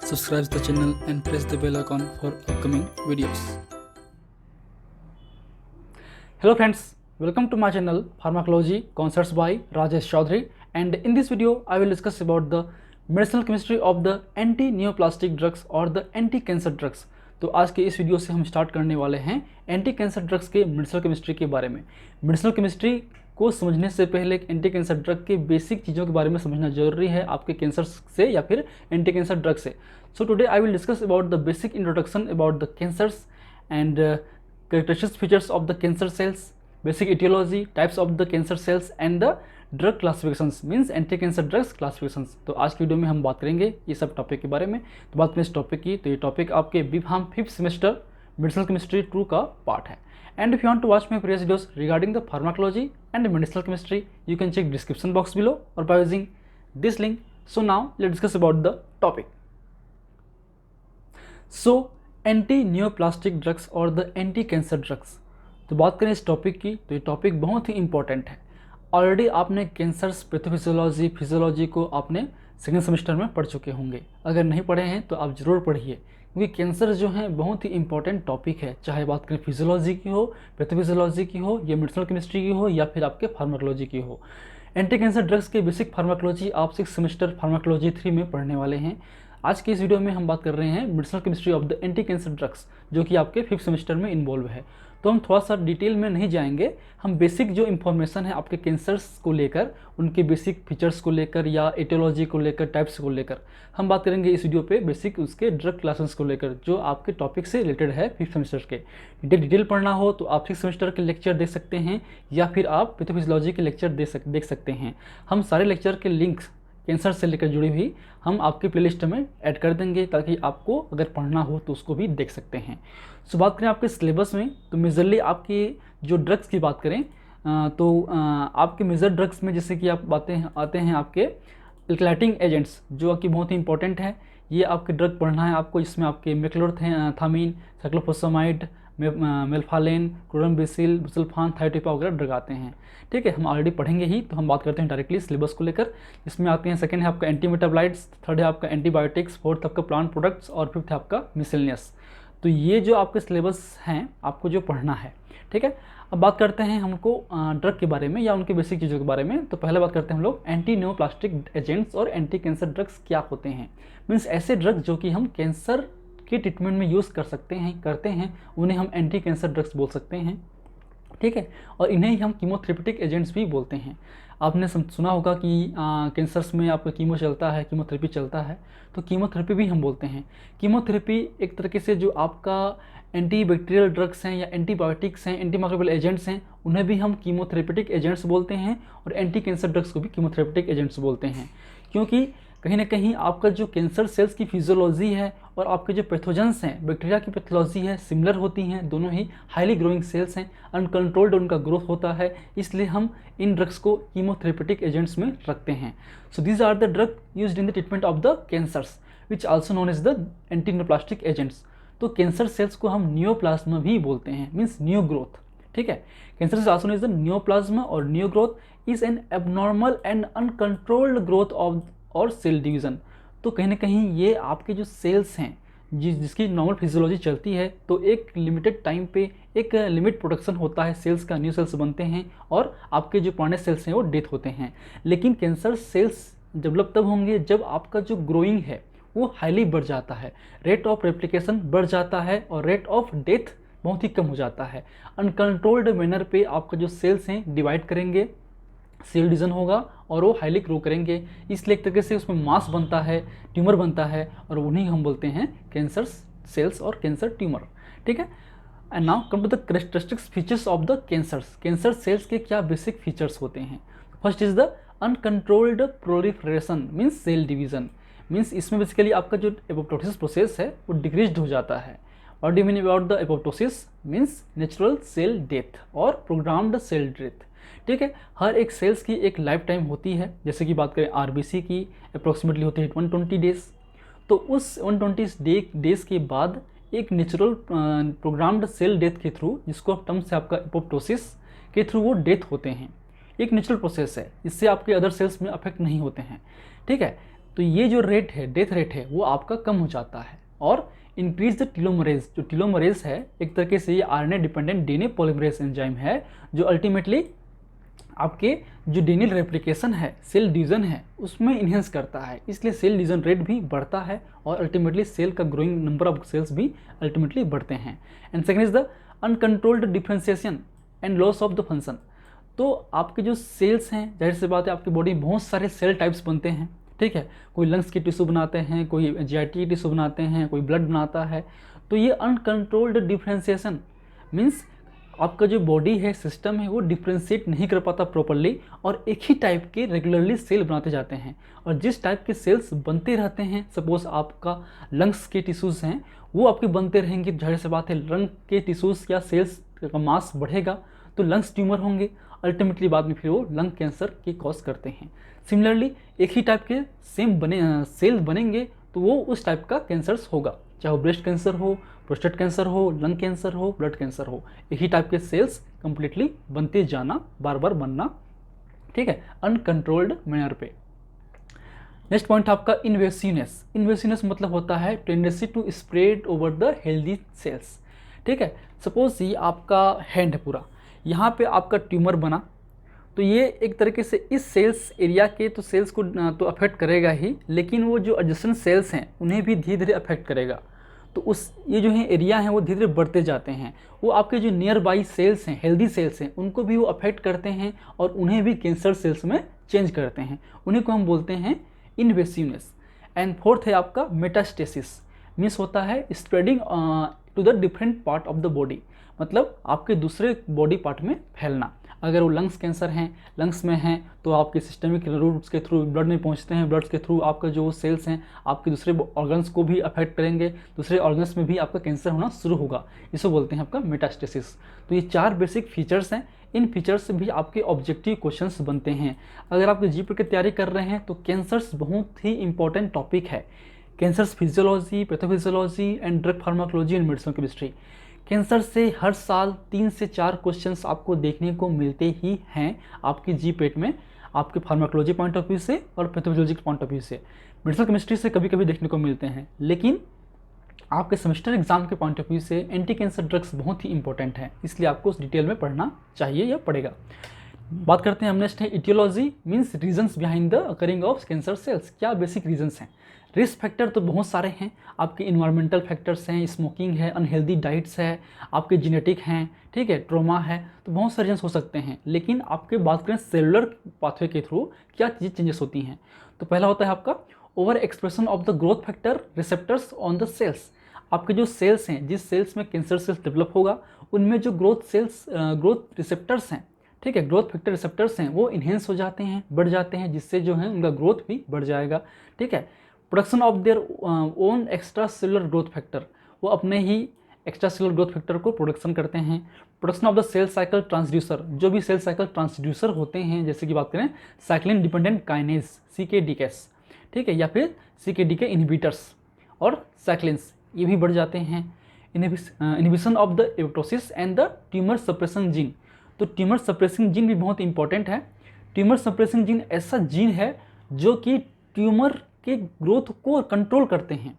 subscribe the channel and press the bell icon for upcoming videos. Hello friends, welcome to my channel Pharmacology Concepts by Rajesh Chaudhary, and in this video I will discuss about the medicinal chemistry of the anti-neoplastic drugs और the anti-cancer drugs। तो आज के इस video से हम start करने वाले हैं एंटी कैंसर ड्रग्स के मेडिसिनल केमिस्ट्री के बारे में। मेडिसिनल केमिस्ट्री को समझने से पहले एंटी कैंसर ड्रग के बेसिक चीज़ों के बारे में समझना जरूरी है, आपके कैंसर से या फिर एंटी कैंसर ड्रग से। So today I will discuss about the basic introduction about the cancers and characteristic features of the cancer cells, basic etiology, types of the cancer cells and the drug classifications means anti cancer drugs classifications। तो आज की video में हम बात करेंगे ये सब topic के बारे में। तो बात करें इस टॉपिक की, तो ये टॉपिक आपके बीफार्म 5th सेमेस्टर मेडिसिनल केमिस्ट्री 2 का पार्ट है। And if you want to watch my previous videos regarding the pharmacology and medicinal chemistry you can check description box below और by using this link. So now let's discuss about the topic. So anti neoplastic drugs और the anti cancer drugs. तो बात करें इस topic की, तो ये topic बहुत ही इंपॉर्टेंट है। ऑलरेडी आपने कैंसर्स पैथोफिजियोलॉजी फिजियोलॉजी को आपने सेकेंड सेमेस्टर में पढ़ चुके होंगे। अगर नहीं पढ़े हैं तो आप ज़रूर पढ़िए, क्योंकि कैंसर जो है बहुत ही इंपॉर्टेंट टॉपिक है, चाहे बात करें फिजियोलॉजी की हो, पैथोफिजियोलॉजी की हो, या मेडिसिनल केमिस्ट्री की हो, या फिर आपके फार्माकोलॉजी की हो। एंटी कैंसर ड्रग्स के बेसिक फार्माकोलॉजी आप 6th सेमेस्टर फार्माकोलॉजी 3 में पढ़ने वाले हैं। आज के इस वीडियो में हम बात कर रहे हैं medicinal chemistry of the anti cancer drugs, जो कि आपके 5th सेमेस्टर में इन्वॉल्व है। तो हम थोड़ा सा डिटेल में नहीं जाएंगे, हम बेसिक जो इन्फॉर्मेशन है आपके कैंसर्स को लेकर, उनके बेसिक फीचर्स को लेकर या एटियोलॉजी को लेकर, टाइप्स को लेकर हम बात करेंगे इस वीडियो पे। बेसिक उसके ड्रग क्लासेस को लेकर जो आपके टॉपिक से रिलेटेड है 5th सेमेस्टर के। डिटेल पढ़ना हो तो आप 6th सेमेस्टर के लेक्चर देख सकते हैं, या फिर आप पैथोफिजियोलॉजी के लेक्चर देख सकते हैं। हम सारे लेक्चर के लिंक्स कैंसर से लेकर जुड़ी हुई हम आपके प्लेलिस्ट में ऐड कर देंगे, ताकि आपको अगर पढ़ना हो तो उसको भी देख सकते हैं। सो बात करें आपके सिलेबस में, तो मेजरली आपकी जो ड्रग्स की बात करें तो आपके मेजर ड्रग्स में जैसे कि आप आते हैं आपके एल्कलाइटिंग एजेंट्स, जो कि बहुत ही इंपॉर्टेंट है। ये आपके ड्रग पढ़ना है आपको। इसमें आपके मेक्लोथामीन, साइक्लोफोसमाइड, मेल्फालेन, क्लोराम्बेसिल, बुसल्फान, थायोटिपा वगैरह ड्रग आते हैं। ठीक है, हम ऑलरेडी पढ़ेंगे ही, तो हम बात करते हैं डायरेक्टली सिलेबस को लेकर। इसमें आते हैं, सेकंड है आपका एंटी मेटाबोलाइट्स, थर्ड है आपका एंटीबायोटिक्स, फोर्थ आपका प्लांट प्रोडक्ट्स और फिफ्थ है आपका मिसलेनियस। तो ये जो आपके सिलेबस हैं आपको जो पढ़ना है। ठीक है, अब बात करते हैं हमको ड्रग के बारे में या उनके बेसिक चीज़ों के बारे में। तो पहले बात करते हैं हम लोग एंटी नियोप्लास्टिक एजेंट्स और एंटी कैंसर ड्रग्स क्या होते हैं। मीन्स ऐसे ड्रग्स जो कि हम कैंसर के ट्रीटमेंट में यूज़ करते हैं उन्हें हम एंटी कैंसर ड्रग्स बोल सकते हैं। ठीक है, और इन्हें ही हम कीमोथेरेपेटिक एजेंट्स भी बोलते हैं। आपने सुना होगा कि कैंसर्स में आपका कीमोथेरेपी चलता है, तो कीमोथेरेपी भी हम बोलते हैं। कीमोथेरेपी एक तरीके से जो आपका एंटीबैक्टीरियल ड्रग्स हैं या एंटीबायोटिक्स हैं, एंटीमाइक्रोबियल एजेंट्स हैं, उन्हें भी हम कीमोथेरेपेटिक एजेंट्स बोलते हैं, और एंटी कैंसर ड्रग्स को भी कीमोथेरेपेटिक एजेंट्स बोलते हैं। क्योंकि कहीं ना कहीं आपका जो कैंसर सेल्स की फिजियोलॉजी है और आपके जो पैथोजेंस हैं, बैक्टीरिया की पैथोलॉजी है, सिमिलर होती हैं। दोनों ही हाईली ग्रोइंग सेल्स हैं, अनकंट्रोल्ड उनका ग्रोथ होता है, इसलिए हम इन ड्रग्स को कीमोथेरेपेटिक एजेंट्स में रखते हैं। So these are the drug used in the treatment of the cancers which also known as the anti neoplastic agents. तो कैंसर सेल्स को हम नियोप्लाज्मा भी बोलते हैं, मीन्स न्यू ग्रोथ। ठीक है, cancer cells also known as the neoplasma, और new growth is an abnormal and uncontrolled growth of और सेल डिवीज़न। तो कहीं ना कहीं ये आपके जो सेल्स हैं जिसकी नॉर्मल फिजियोलॉजी चलती है, तो एक लिमिटेड टाइम पे एक लिमिट प्रोडक्शन होता है सेल्स का, न्यू सेल्स बनते हैं, और आपके जो पुराने सेल्स हैं वो डेथ होते हैं। लेकिन कैंसर सेल्स डेवलप तब होंगे जब आपका जो ग्रोइंग है वो हाईली बढ़ जाता है, रेट ऑफ रेप्लिकेशन बढ़ जाता है, और रेट ऑफ डेथ बहुत ही कम हो जाता है। अनकंट्रोल्ड मैनर पे आपका जो सेल्स हैं डिवाइड करेंगे, सेल डिवीजन होगा और वो हाईली ग्रो करेंगे, इसलिए एक तरीके से उसमें मास बनता है, ट्यूमर बनता है, और उन्हीं हम बोलते हैं कैंसर सेल्स और कैंसर ट्यूमर। ठीक है, and now come to the characteristics features of the cancers. Cancer cells के क्या बेसिक फीचर्स होते हैं। First is the uncontrolled proliferation means cell division. Means इसमें बेसिकली आपका जो एपोप्टोसिस प्रोसेस है वो डिक्रीज हो जाता है। What do you mean about the apoptosis? Means natural cell death और प्रोग्राम्ड सेल डेथ। ठीक है, हर एक सेल्स की एक लाइफ टाइम होती है। जैसे कि बात करें आरबीसी की, अप्रोक्सीमेटली होती है 120 डेज। तो उस 120 डेज के बाद एक नेचुरल प्रोग्राम्ड सेल डेथ के थ्रू, जिसको टर्म से आपका एपोप्टोसिस के थ्रू वो डेथ होते हैं। एक नेचुरल प्रोसेस है, इससे आपके अदर सेल्स में अफेक्ट नहीं होते हैं। ठीक है, तो ये जो रेट है, डेथ रेट है, वो आपका कम हो जाता है। और इंक्रीज द टीलोमरेज, जो टीलोमरेज है एक तरीके से ये RNA dependent DNA polymerase enzyme है, जो अल्टीमेटली आपके जो डीएनए रेप्लिकेशन है, सेल डिवीजन है, उसमें इन्हेंस करता है, इसलिए सेल डिवीजन रेट भी बढ़ता है और अल्टीमेटली सेल का ग्रोइंग नंबर ऑफ सेल्स भी अल्टीमेटली बढ़ते हैं। And second is the uncontrolled differentiation and loss of the function. तो आपके जो सेल्स हैं, जाहिर सी बात है आपकी बॉडी में बहुत सारे सेल टाइप्स बनते हैं, ठीक है, कोई लंग्स की टिश्यू बनाते हैं, कोई जीआईटी की टिश्यू बनाते हैं, कोई ब्लड बनाता है। तो ये अनकंट्रोल्ड डिफरेंशिएशन मीन्स आपका जो बॉडी है, सिस्टम है, वो डिफ्रेंशिएट नहीं कर पाता प्रॉपरली और एक ही टाइप के रेगुलरली सेल बनाते जाते हैं। और जिस टाइप के सेल्स बनते रहते हैं, सपोज आपका लंग्स के टिश्यूज़ हैं वो आपके बनते रहेंगे, जाहिर सी बात है लंग के टिश्यूज़ या सेल्स का मास बढ़ेगा तो लंग्स ट्यूमर होंगे, अल्टीमेटली बाद में फिर वो लंग कैंसर की कॉज करते हैं। सिमिलरली एक ही टाइप के सेम सेल बनेंगे तो वो उस टाइप का कैंसर्स होगा, चाहे वो ब्रेस्ट कैंसर हो, प्रोस्टेट कैंसर हो, लंग कैंसर हो, ब्लड कैंसर हो, एक ही टाइप के सेल्स कंप्लीटली बनते जाना, बार बार बनना, ठीक है, अनकंट्रोल्ड मैनर पे। नेक्स्ट पॉइंट आपका इन्वेसिवनेस। इन्वेसिवनेस मतलब होता है tendency to spread over the healthy cells, ठीक है। सपोज ये आपका हैंड है पूरा, यहाँ पे आपका ट्यूमर बना तो ये एक तरीके से इस सेल्स एरिया के तो सेल्स को तो अफेक्ट करेगा ही, लेकिन वो जो एडजेसेंट सेल्स हैं उन्हें भी धीरे धीरे अफेक्ट करेगा। तो उस ये जो है एरिया हैं वो धीरे धीरे बढ़ते जाते हैं, वो आपके जो नियर बाई सेल्स हैं, हेल्दी सेल्स हैं, उनको भी वो अफेक्ट करते हैं और उन्हें भी कैंसर सेल्स में चेंज करते हैं, उन्हीं को हम बोलते हैं इन्वेसिवनेस। एंड फोर्थ है आपका मेटास्टेसिस, मीन्स होता है spreading to the different part of the body, मतलब आपके दूसरे बॉडी पार्ट में फैलना। अगर वो लंग्स कैंसर हैं, लंग्स में हैं तो आपके सिस्टमिक रूट्स के थ्रू ब्लड में पहुंचते हैं, ब्लड के थ्रू आपका जो सेल्स हैं आपके दूसरे ऑर्गन्स को भी अफेक्ट करेंगे, दूसरे ऑर्गन्स में भी आपका कैंसर होना शुरू होगा, इसे बोलते हैं आपका मेटास्टेसिस। तो ये 4 बेसिक फीचर्स हैं, इन फीचर्स से भी आपके ऑब्जेक्टिव क्वेश्चंस बनते हैं। अगर आप जीपीटी की तैयारी कर रहे हैं तो कैंसर्स बहुत ही इंपॉर्टेंट टॉपिक है। Cancers physiology, pathophysiology and drug pharmacology and medicine chemistry, cancer से हर साल 3 से 4 क्वेश्चंस आपको देखने को मिलते ही हैं आपकी जीपेट में, आपके फार्माकोलॉजी पॉइंट ऑफ व्यू से और पैथोलॉजी पॉइंट ऑफ व्यू से। मेडिसिनल केमिस्ट्री से कभी कभी देखने को मिलते हैं, लेकिन आपके सेमेस्टर एग्जाम के पॉइंट ऑफ व्यू से एंटी कैंसर ड्रग्स बहुत ही इंपॉर्टेंट है, इसलिए आपको उस डिटेल में पढ़ना चाहिए या पड़ेगा। बात करते हैं हम नेक्स्ट है aetiology, means reasons behind the occurring of cancer cells. क्या बेसिक रीजन्स हैं? रिस्क फैक्टर तो बहुत सारे हैं, आपके इन्वायरमेंटल फैक्टर्स हैं, स्मोकिंग है, अनहेल्दी डाइट्स है, आपके जेनेटिक हैं, ठीक है, ट्रॉमा है, तो बहुत सारे रीजन्स हो सकते हैं। लेकिन आपके बात करें सेलुलर पाथवे के थ्रू क्या चीज़ चेंजेस होती हैं, तो पहला होता है आपका over expression of the growth factor receptors on the cells. आपके जो सेल्स हैं, जिस सेल्स में कैंसर सेल्स डेवलप होगा उनमें जो ग्रोथ रिसेप्टर्स हैं, ठीक है, ग्रोथ फैक्टर रिसेप्टर्स हैं, वो इन्हेंस हो जाते हैं, बढ़ जाते हैं, जिससे जो है उनका ग्रोथ भी बढ़ जाएगा, ठीक है। Production of their own extra cellular growth factor, वो अपने ही एक्स्ट्रा सेलुलर ग्रोथ फैक्टर को प्रोडक्शन करते हैं। Production of the cell cycle transducer, जो भी सेल साइकिल ट्रांसड्यूसर होते हैं, जैसे कि बात करें साइक्लिन डिपेंडेंट काइनेज CKDKs, ठीक है, या फिर CKDK इनहिबिटर्स और साइक्लिन्स, ये भी बढ़ जाते हैं। Inhibition of the apoptosis and the tumour suppression gene, तो ट्यूमर सप्रेसिंग जीन भी बहुत इंपॉर्टेंट है। ट्यूमर सप्रेसिंग जीन ऐसा जीन है जो कि ट्यूमर के ग्रोथ को कंट्रोल करते हैं।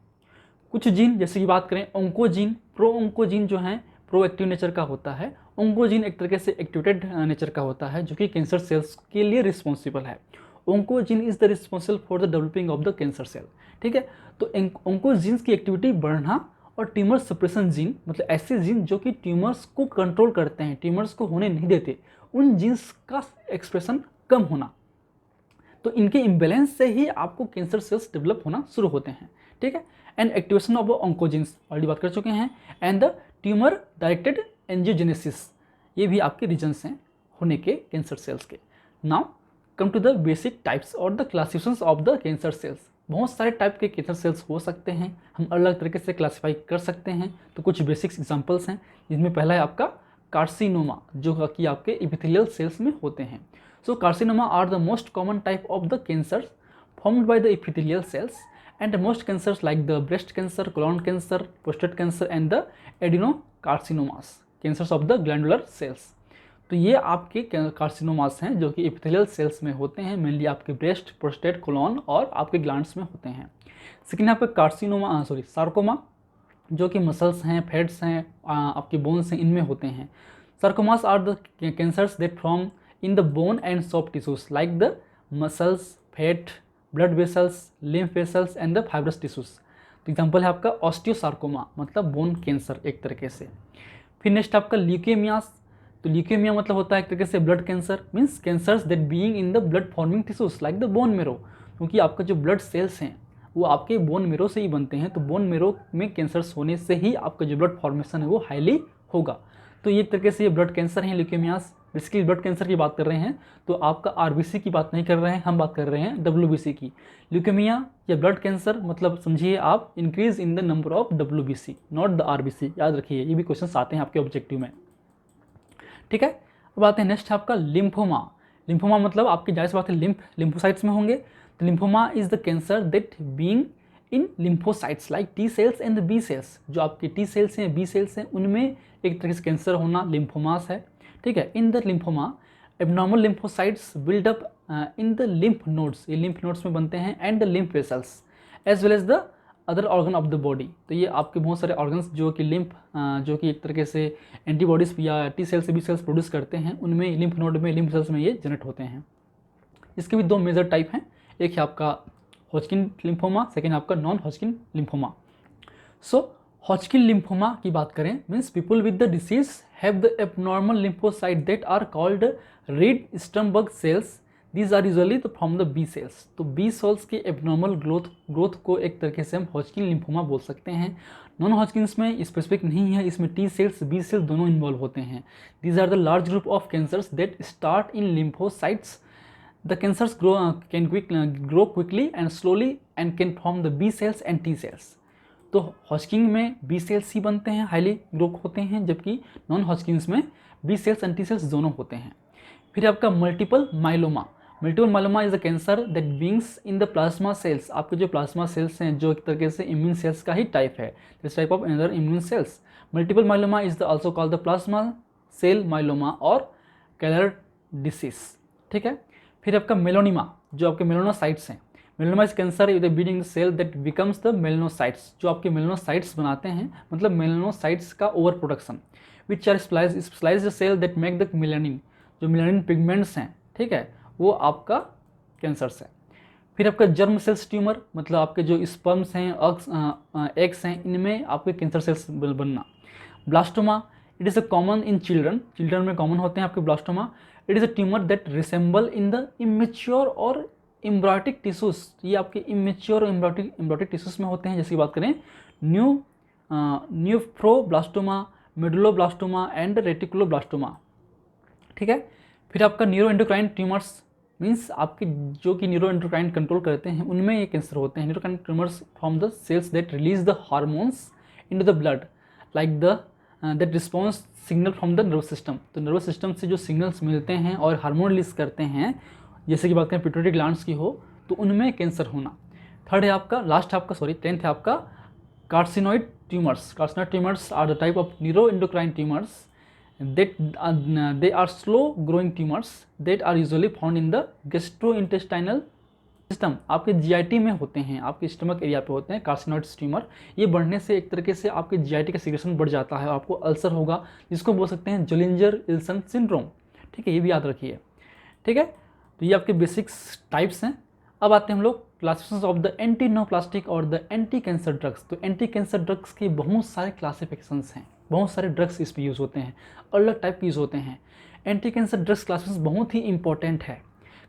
कुछ जीन जैसे कि बात करें ऑन्कोजीन, प्रो ऑन्कोजीन जो है प्रोएक्टिव नेचर का होता है, ऑन्कोजीन एक तरीके से एक्टिवेटेड नेचर का होता है जो कि कैंसर सेल्स के लिए रिस्पॉन्सिबल है। Oncogene is the responsible for the developing of the cancer cell, ठीक है। तो ऑन्कोजीन्स की एक्टिविटी बढ़ना और ट्यूमर सप्रेशन जीन मतलब ऐसे जीन जो कि ट्यूमर्स को कंट्रोल करते हैं, ट्यूमर्स को होने नहीं देते, उन जीन्स का एक्सप्रेशन कम होना, तो इनके इम्बैलेंस से ही आपको कैंसर सेल्स डेवलप होना शुरू होते हैं, ठीक है। And activation of oncogenes already बात कर चुके हैं। And the tumour directed angiogenesis, ये भी आपके रीजन्स हैं होने के कैंसर सेल्स के। Now come to the basic types और the classifications of the cancer cells. बहुत सारे टाइप के कैंसर सेल्स हो सकते हैं, हम अलग अलग तरीके से क्लासीफाई कर सकते हैं। तो कुछ बेसिक्स एग्जांपल्स हैं, जिसमें पहला है आपका कार्सिनोमा, जो कि आपके एपिथेलियल सेल्स में होते हैं। So carcinoma are the most common type of the cancer formed by the epithelial cells, and most cancers like the breast cancer, colon cancer, prostate cancer and the adenocarcinomas, cancers of the glandular cells. तो ये आपके carcinomas हैं जो कि epithelial cells में होते हैं, mainly आपके ब्रेस्ट, प्रोस्टेट, कोलन और आपके ग्लैंड्स में होते हैं। सेकेंड आपका कार्सिनोमा सार्कोमा, जो कि मसल्स हैं, फैट्स हैं, आपके बोन्स हैं, इनमें होते हैं। Sarcomas are the cancers that form in the bone and soft tissues like the muscles, fat, blood vessels, lymph vessels and the fibrous tissues. तो एग्जाम्पल है आपका ऑस्टियोसार्कोमा, मतलब बोन कैंसर एक तरीके से। फिर नेक्स्ट आपका ल्यूकेमियास। तो ल्यूकेमिया मतलब होता है एक तरीके से blood cancer, means cancers that being in the blood forming tissues like the bone marrow, क्योंकि आपका जो ब्लड सेल्स हैं वो आपके बोन मेरो से ही बनते हैं, तो बोन मेरो में कैंसर्स होने से ही आपका जो ब्लड फॉर्मेशन है वो हाईली होगा। तो ये एक तरीके से ये ब्लड कैंसर हैं ल्यूकेमियास। बेसिकली ब्लड कैंसर की बात कर रहे हैं तो आपका आरबीसी की बात नहीं कर रहे हैं, हम बात कर रहे हैं डब्ल्यूबीसी की। ल्यूकेमिया या ब्लड कैंसर मतलब समझिए आप increase in the number of WBC, not the RBC, याद रखिए, ये भी क्वेश्चन आते हैं आपके ऑब्जेक्टिव में। ठीक है, अब आते हैं नेक्स्ट आपका लिम्फोमा। लिम्फोमा मतलब आपकी जाहिर सी बात है लिम्फोसाइट्स में होंगे। तो lymphoma is the cancer that being in lymphocytes like T cells and the B cells. जो आपके टी सेल्स हैं, बी सेल्स हैं, उनमें एक तरह से कैंसर होना लिम्फोमास है। ठीक है, in the lymphoma abnormal lymphocytes build up in the lymph nodes, ये लिम्फ नोड्स में बनते हैं, and the lymph vessels as well as the other organ of the body. तो ये आपके बहुत सारे ऑर्गन्स जो कि जो कि एक तरीके से एंटीबॉडीज या T cells, B cells produce करते हैं, उनमें लिम्फ नोड में, लिम्फ सेल्स में ये जनरेट होते हैं। इसके भी दो मेजर टाइप हैं, एक है आपका हॉजकिन लिम्फोमा, सेकेंड आपका non Hodgkin lymphoma. So Hodgkin lymphoma की बात करें, means people with the disease have the abnormal lymphocyte that are called Reed Sternberg cells. These are usually from the B cells. तो B cells के abnormal growth को एक तरीके से हम हॉजकिन लिम्फोमा बोल सकते हैं। नॉन हॉजकिन्स में स्पेसिफिक नहीं है, इसमें टी सेल्स, बी सेल्स दोनों इन्वॉल्व होते हैं। These are the large group of cancers that start in lymphocytes. The cancers can grow quickly and slowly and can form the B cells and T cells. तो Hodgkin में B sales ही बनते हैं, highly grow होते हैं, जबकि non Hodgkin's में B cells and T cells दोनों होते हैं। फिर आपका multiple myeloma. Multiple myeloma is a cancer that beings in the plasma cells. आपके जो प्लाज्मा सेल्स हैं जो एक तरीके से इम्यून सेल्स का ही टाइप है, this type of another immune cells. Multiple myeloma is the also called the plasma cell myeloma और कैलर डिसीज। ठीक है, फिर आपका मेलोनिमा, जो आपके मेलोनोसाइट्स हैं। Melanoma is cancer with being cell that becomes the melanocytes, जो आपके मेलोनोसाइट्स बनाते हैं, मतलब मेलोनोसाइट्स का over production. Which are specialised cell that make the melanin, जो मेलानिन पिगमेंट्स हैं, ठीक है, वो आपका कैंसर्स है। फिर आपका जर्म सेल्स ट्यूमर, मतलब आपके जो स्पर्म्स हैं, एग्स हैं, इनमें आपके कैंसर सेल्स बनना। Blastoma, it is a common in children में कॉमन होते हैं आपके blastoma. It is a tumour that resemble in the immature और एम्ब्रियोटिक टिश्यूज। ये आपके इमेच्योर और एम्ब्रियोटिक टिश्यूज में होते हैं। जैसे बात करें न्यूफ्रोब्लास्टोमा, मेडुलोब्लास्टोमा एंड रेटिकुलोब्लास्टोमा। ठीक है, फिर आपका न्यूरो एंडोक्राइन ट्यूमर्स, मीन्स आपके जो कि न्यूरो एंडोक्राइन कंट्रोल करते हैं, उनमें ये कैंसर होते हैं। Neurocrine tumours from the cells that release the hormones into the blood like the that response signal from the nervous system. तो नर्वस सिस्टम से जो सिग्नल्स मिलते हैं और हार्मोन रिलीज करते हैं, जैसे कि बात करें पिट्यूटरी ग्लैंड्स की हो, तो उनमें कैंसर होना। थर्ड है आपका टेंथ है आपका carcinoid tumours. Carcinoid tumours are the type of neuro endocrine tumours they are slow growing tumors that are usually found in the gastrointestinal system। आपके जीआईटी में होते हैं, आपके स्टमक एरिया पे होते हैं कार्सिनोइड्स ट्यूमर। ये बढ़ने से एक तरीके से आपके जीआईटी का सिक्रेशन बढ़ जाता है, आपको अल्सर होगा, जिसको बोल सकते हैं जोलिंजर इल्सन सिंड्रोम। ठीक है, ये भी याद रखिए। ठीक है, तो ये आपके बेसिक्स टाइप्स हैं। अब आते हैं हम लोग classification of the anti neoplastic और द एंटी कैंसर ड्रग्स। तो एंटी कैंसर ड्रग्स के बहुत सारे क्लासिफिकेशंस हैं, बहुत सारे ड्रग्स इस पर यूज़ होते हैं, अलग टाइप के यूज़ होते हैं। एंटी कैंसर ड्रग्स क्लासिफिकेशन बहुत ही इंपॉर्टेंट है।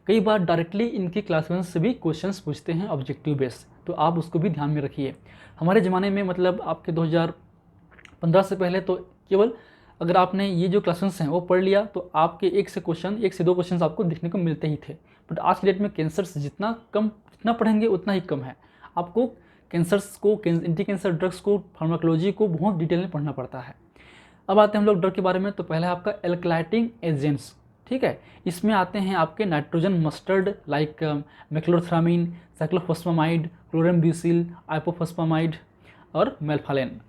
कई बार डायरेक्टली इनकी क्लासिफिकेशन से भी क्वेश्चंस पूछते हैं ऑब्जेक्टिव बेस, तो आप उसको भी ध्यान में रखिए। हमारे ज़माने में मतलब आपके 2015 से पहले तो केवल अगर आपने ये जो क्लासेस हैं वो पढ़ लिया तो आपके एक से दो क्वेश्चन आपको देखने को मिलते ही थे। बट आज की डेट में कैंसर्स जितना पढ़ेंगे उतना ही कम है। आपको कैंसर्स को, एंटी कैंसर ड्रग्स को, फार्माकोलॉजी को बहुत डिटेल में पढ़ना पड़ता है। अब आते हैं हम लोग ड्रग के बारे में। तो पहले आपका एल्कलाइटिंग एजेंट्स। ठीक है, इसमें आते हैं आपके नाइट्रोजन मस्टर्ड लाइक मेक्लोथ्रामीन, साइक्लोफॉस्फामाइड, क्लोरेम्ब्यूसिल, आइपोफॉस्फामाइड और मेल्फालेन।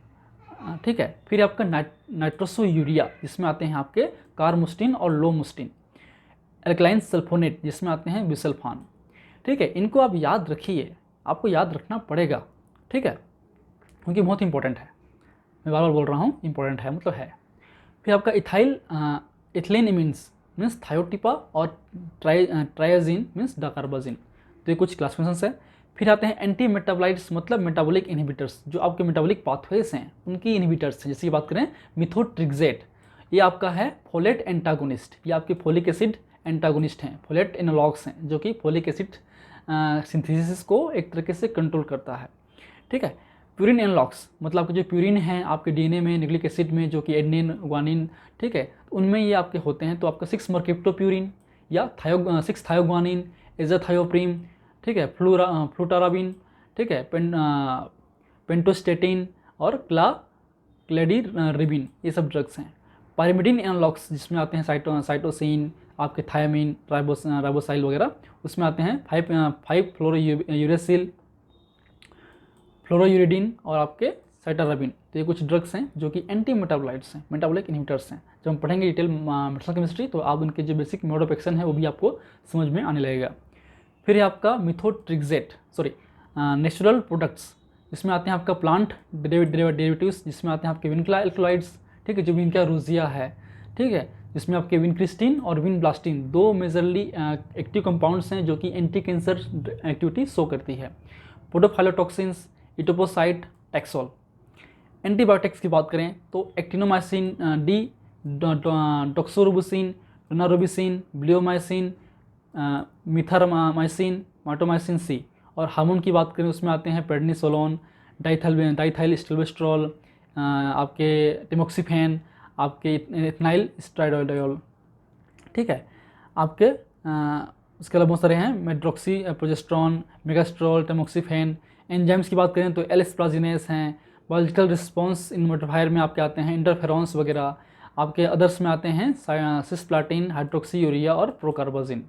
ठीक है। फिर आपका नाइट्रोसो यूरिया जिसमें आते हैं आपके कार्मोस्टिन और लोमोस्टिन, एल्कलाइन सल्फोनेट जिसमें आते हैं बिसल्फान, ठीक है। इनको आप याद रखिए, आपको याद रखना पड़ेगा, ठीक है, क्योंकि बहुत इंपॉर्टेंट है। मैं बार बार बोल रहा हूँ इंपॉर्टेंट है मतलब है। फिर आपका इथिलीन इमिन्स मीन्स थायोटिपा और ट्राइजीन मीन्स डाकार्बाजिन, तो ये कुछ क्लासिफिकेशंस है। फिर आते हैं एंटी मेटाबोलाइट्स मतलब मेटाबॉलिक इनहिबिटर्स, जो आपके मेटाबॉलिक पाथवेज हैं उनकी इनहिबिटर्स हैं। जैसे कि बात करें मिथोट्रिक्सेट, ये आपका है फोलेट एंटागोनिस्ट, ये आपके फोलिक एसिड एंटागोनिस्ट हैं, फोलेट एनालॉग्स हैं जो कि फोलिक एसिड सिंथेसिस को एक तरीके से कंट्रोल करता है, ठीक है। प्यूरिन एनालॉग्स मतलब आपके जो प्यूरिन हैं आपके डीएनए में, न्यूक्लिक एसिड में, जो कि एडेनिन ग्वानिन, ठीक है, उनमें ये आपके होते हैं। तो आपका 6 मर्केप्टोप्यूरिन या 6 थायोग्वानिन, एजाथायोप्रीम, ठीक है, फ्लूटाराबिन, ठीक है, पेंटोस्टेटिन और क्लेडिरिबिन, ये सब ड्रग्स हैं। पायरिमिडिन एनालॉग्स जिसमें आते हैं साइटोसिन, आपके थायमिन, राइबोसाइल वगैरह, उसमें आते हैं 5 फ्लोरोयूरेसिल, फ्लोरोयूरिडिन और आपके साइटाराबिन। तो ये कुछ ड्रग्स हैं जो कि एंटी मेटाबोलाइट्स हैं, मेटाबॉलिक इनहिबिटर्स हैं। जब हम पढ़ेंगे डिटेल मेडिसिनल केमिस्ट्री तो आप उनके जो बेसिक मोड ऑफ एक्शन है वो भी आपको समझ में आने लगेगा। फिर है आपका मिथोट्रिक्सेट नेचुरल प्रोडक्ट्स, जिसमें आते हैं आपका प्लांट डेरिवेटिव्स, जिसमें आते हैं आपके विनक्ला एल्कलॉइड्स, ठीक है, जो विनक्ला रोजिया है, ठीक है, जिसमें आपके विनक्रिस्टिन और विनब्लास्टिन 2 मेजरली एक्टिव कंपाउंड्स हैं जो कि एंटी कैंसर एक्टिविटी शो करती है। पोडोफाइलोटॉक्सिन्स, इटोपोसाइट, टैक्सोल। एंटीबायोटिक्स की बात करें तो एक्टिनोमाइसिन डी, डॉक्सोरुबुसिन, डोनारोबिसिन, ब्लियोमाइसिन, मिथारमाइसिन, माटोमाइसिन सी। और हार्मोन की बात करें उसमें आते हैं प्रेडनिसोलोन, डाइथाइल स्टिल्बेस्ट्रॉल, आपके टिमोक्सिफेन, आपके इथनाइल स्ट्राइडोल, ठीक है। आपके उसके अलावा बहुत सारे हैं, मेड्रोक्सी प्रोजेस्ट्रॉन, मेगास्ट्रोल, टेमोक्सिफेन। एंजाइम्स की बात करें तो एल-एस्प्राजिनेस हैं, बायोलॉजिकल रिस्पॉन्स इनवर्टिफायर में आपके आते हैं इंटरफेरॉन्स वगैरह। आपके अदर्स में आते हैं सिस्प्लाटिन, हाइड्रोक्सी यूरिया और प्रोकार्बाजिन,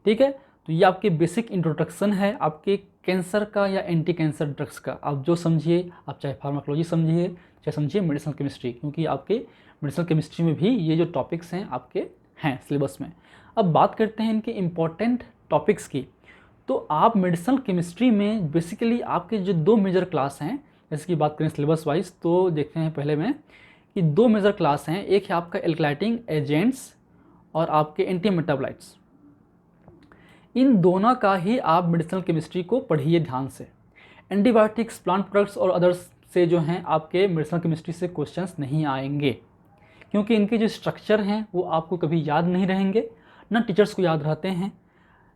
ठीक है। तो ये आपके बेसिक इंट्रोडक्शन है आपके कैंसर का या एंटी कैंसर ड्रग्स का। आप जो समझिए, आप चाहे फार्माकोलॉजी समझिए, चाहे समझिए मेडिसिनल केमिस्ट्री, क्योंकि आपके मेडिसिनल केमिस्ट्री में भी ये जो टॉपिक्स हैं आपके हैं सिलेबस में। अब बात करते हैं इनके इम्पॉर्टेंट टॉपिक्स की। तो आप मेडिसिनल केमिस्ट्री में बेसिकली आपके जो 2 मेजर क्लास हैं, जैसे कि बात करें सिलेबस वाइज तो देखते हैं पहले में कि 2 मेजर क्लास हैं। एक है आपका एल्कलाइटिंग एजेंट्स और आपके एंटी मेटाबोलाइट्स। इन दोनों का ही आप मेडिसिनल केमिस्ट्री को पढ़िए ध्यान से। एंटीबायोटिक्स, प्लांट प्रोडक्ट्स और अदर्स से जो हैं आपके मेडिसिनल केमिस्ट्री से क्वेश्चंस नहीं आएंगे, क्योंकि इनके जो स्ट्रक्चर हैं वो आपको कभी याद नहीं रहेंगे, ना टीचर्स को याद रहते हैं,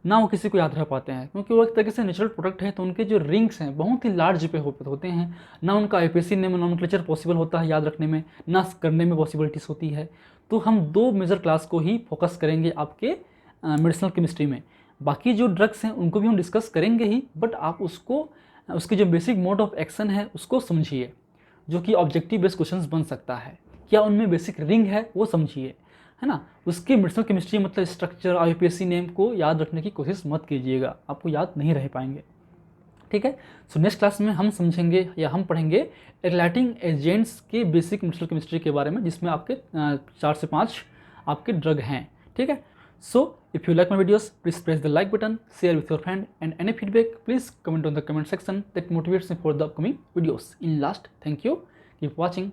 ना वो किसी को याद रह पाते हैं, क्योंकि वो एक तरीके से नेचुरल प्रोडक्ट है। तो उनके जो रिंग्स हैं बहुत ही लार्ज पे होते हैं, ना उनका आईपीसी नेम नॉमेनक्लेचर पॉसिबल होता है याद रखने में, ना करने में पॉसिबिलिटीज़ होती है। तो हम 2 मेजर क्लास को ही फोकस करेंगे आपके मेडिसिनल केमिस्ट्री में। बाकी जो ड्रग्स हैं उनको भी हम डिस्कस करेंगे ही, बट आप उसको उसके जो बेसिक मोड ऑफ एक्शन है उसको समझिए, जो कि ऑब्जेक्टिव बेस्ड क्वेश्चंस बन सकता है। क्या उनमें बेसिक रिंग है वो समझिए, है ना। उसके मेडिसिनल केमिस्ट्री मतलब स्ट्रक्चर, आईपीएससी नेम को याद रखने की कोशिश मत कीजिएगा, आपको याद नहीं रह पाएंगे, ठीक है। सो नेक्स्ट क्लास में हम समझेंगे या हम पढ़ेंगे एल्कलाइटिंग एजेंट्स के बेसिक मेडिसिनल केमिस्ट्री के बारे में, जिसमें आपके 4 से 5 आपके ड्रग हैं, ठीक है। So, if you like my videos, please press the like button, share with your friend, and any feedback, please comment on the comment section. That motivates me for the upcoming videos. In last, thank you. Keep watching.